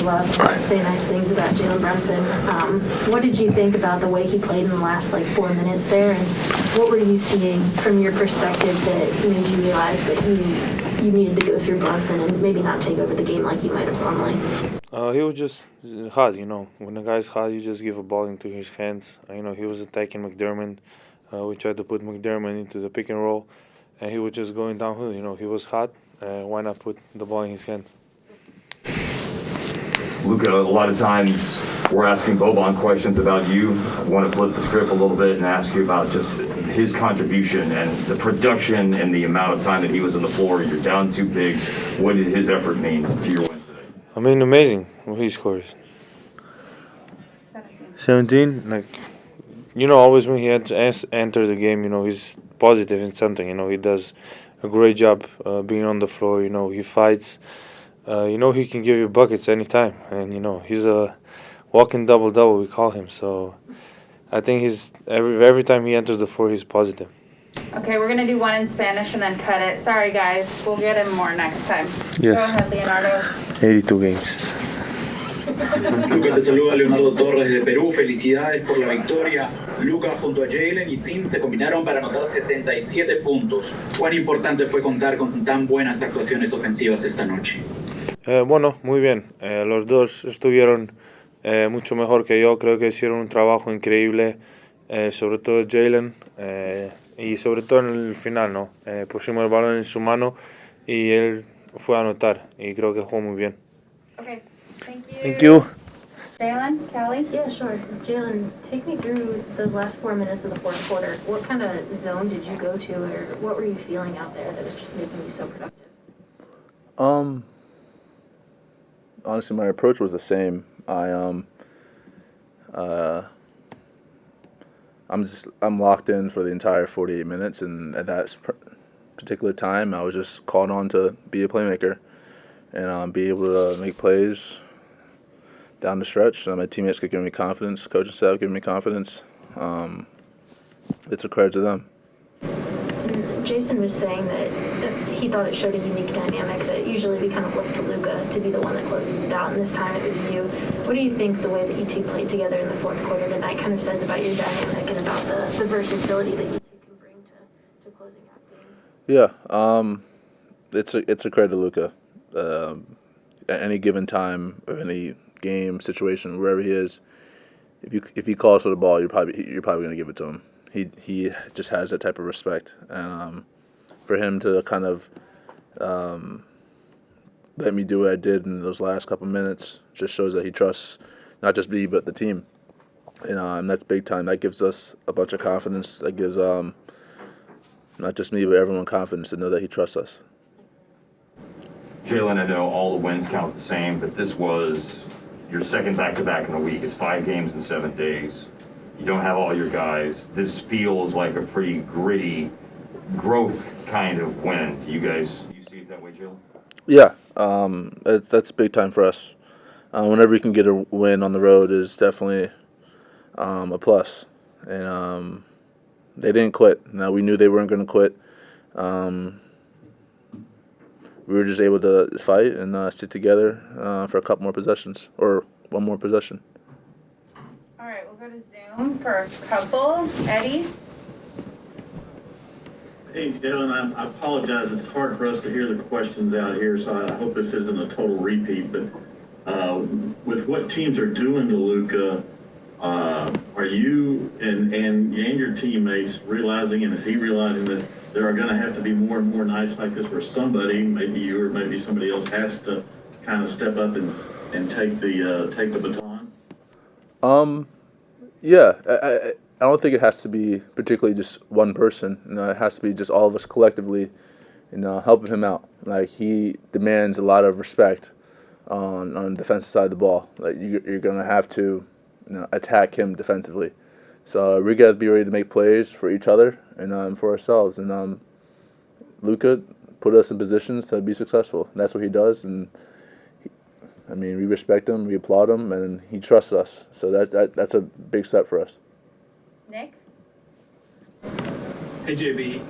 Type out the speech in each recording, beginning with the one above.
love to say nice things about Jalen Brunson. What did you think about the way he played in the last 4 minutes there, and what were you seeing from your perspective that made you realize that you needed to go through Brunson and maybe not take over the game like you might have normally? He was just hot, When the guy's hot, you just give a ball into his hands. He was attacking McDermott. We tried to put McDermott into the pick and roll, and he was just going downhill. He was hot. Why not put the ball in his hands? Luka, a lot of times we're asking Boban questions about you. I want to flip the script a little bit and ask you about just his contribution and the production and the amount of time that he was on the floor. You're down 2 bigs. What did his effort mean to your win today? Amazing what he scores. 17? Always when he had to enter the game, he's positive in something. He does a great job being on the floor. He fights. He can give you buckets anytime. And, he's a walking double-double, we call him. So I think he's every time he enters the floor, he's positive. Okay, we're going to do one in Spanish and then cut it. Sorry, guys. We'll get him more next time. Yes. Go ahead, Leonardo. 82 games. Luka, te saluda Leonardo Torres de Perú. Felicidades por la victoria. Luka junto a Jalen y Tim se combinaron para anotar 77 puntos. ¿Cuán importante fue contar con tan buenas actuaciones ofensivas esta noche? Bueno, muy bien. Los dos estuvieron mucho mejor que yo. Creo que hicieron un trabajo increíble, sobre todo Jalen, y sobre todo en el final, ¿no? Pusimos el balón en su mano y él fue a anotar y creo que jugó muy bien. Okay, thank you. Thank you. Jalen, Callie? Yeah, sure. Jalen, take me through those last 4 minutes of the fourth quarter. What kind of zone did you go to, or what were you feeling out there that was just making you so productive? Honestly, my approach was the same. I'm locked in for the entire 48 minutes, and at that particular time, I was just called on to be a playmaker and be able to make plays down the stretch. My teammates could give me confidence, coaching staff giving me confidence. It's a credit to them. Jason was saying that he thought it showed a unique dynamic that usually we kind of look to Luka to be the one that closes it out, and this time it was you. What do you think the way that you two played together in the fourth quarter tonight kind of says about your dynamic and about the versatility that you two can bring to closing out games? Yeah, it's a credit to Luka. At any given time of any game situation, wherever he is, if he calls for the ball, you're probably going to give it to him. He just has that type of respect, and for him to kind of let me do what I did in those last couple minutes just shows that he trusts not just me but the team, and that's big time. That gives us a bunch of confidence. That gives not just me but everyone confidence to know that he trusts us. Jalen, I know all the wins count the same, but this was your second back-to-back in a week. It's 5 games in 7 days. You don't have all your guys. This feels like a pretty gritty growth kind of win. You see it that way, Jalen? Yeah, that's big time for us. Whenever you can get a win on the road is definitely a plus. And they didn't quit. Now, we knew they weren't going to quit. We were just able to fight and stick together for a couple more possessions, or one more possession. All right, we'll go to Zoom for a couple. Eddie? Hey, Jalen, I apologize. It's hard for us to hear the questions out here, so I hope this isn't a total repeat. But with what teams are doing to Luka, are you and your teammates realizing, and is he realizing that there are going to have to be more and more nights like this where somebody, maybe you or maybe somebody else, has to kind of step up and take the baton? Yeah, I don't think it has to be particularly just one person. It has to be just all of us collectively, helping him out. Like, he demands a lot of respect on the defensive side of the ball. Like, you're going to have to attack him defensively. So we got to be ready to make plays for each other and for ourselves. And Luka put us in positions to be successful. And that's what he does. And we respect him, we applaud him, and he trusts us. So that's a big step for us. Nick? Hey, JB.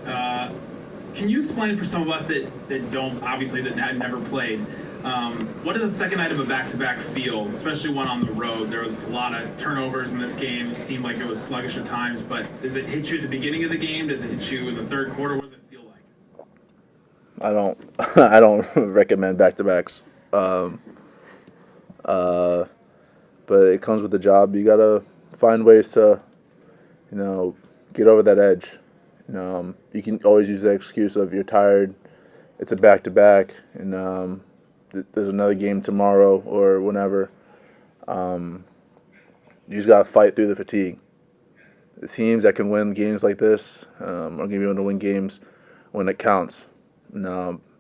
Can you explain for some of us that don't, obviously, that never played, What does the second night of a back-to-back feel, especially one on the road? There was a lot of turnovers in this game. It seemed like it was sluggish at times, but does it hit you at the beginning of the game? Does it hit you in the third quarter? What does it feel like? I don't recommend back-to-backs. But it comes with the job. You gotta find ways to, get over that edge. You can always use the excuse of you're tired. It's a back-to-back, and there's another game tomorrow or whenever. You just gotta fight through the fatigue. The teams that can win games like this are gonna be able to win games when it counts.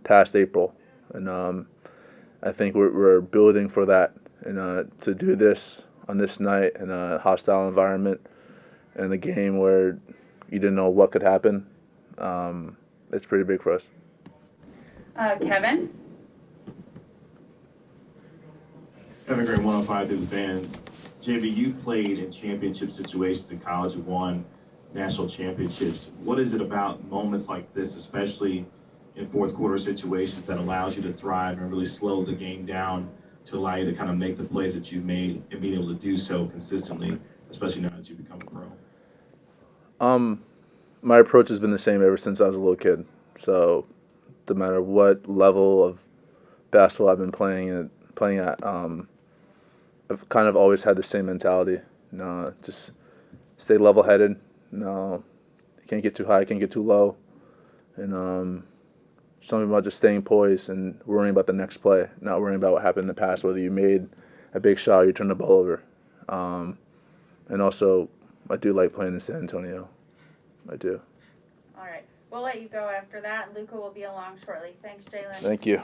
Past April, and I think we're building for that. And to do this on this night in a hostile environment, in a game where you didn't know what could happen, it's pretty big for us. Kevin? Kevin Gray, 105 through the fan. JB, you played in championship situations in college and won national championships. What is it about moments like this, especially in fourth quarter situations, that allows you to thrive and really slow the game down to allow you to kind of make the plays that you've made and being able to do so consistently, especially now that you've become a pro? My approach has been the same ever since I was a little kid. So no matter what level of basketball I've been playing at, I've kind of always had the same mentality. Just stay level-headed. You can't get too high, can't get too low. And something about just staying poised and worrying about the next play, not worrying about what happened in the past, whether you made a big shot or you turned the ball over. And also, I do like playing in San Antonio. I do. All right. We'll let you go after that. Luka will be along shortly. Thanks, Jalen. Thank you.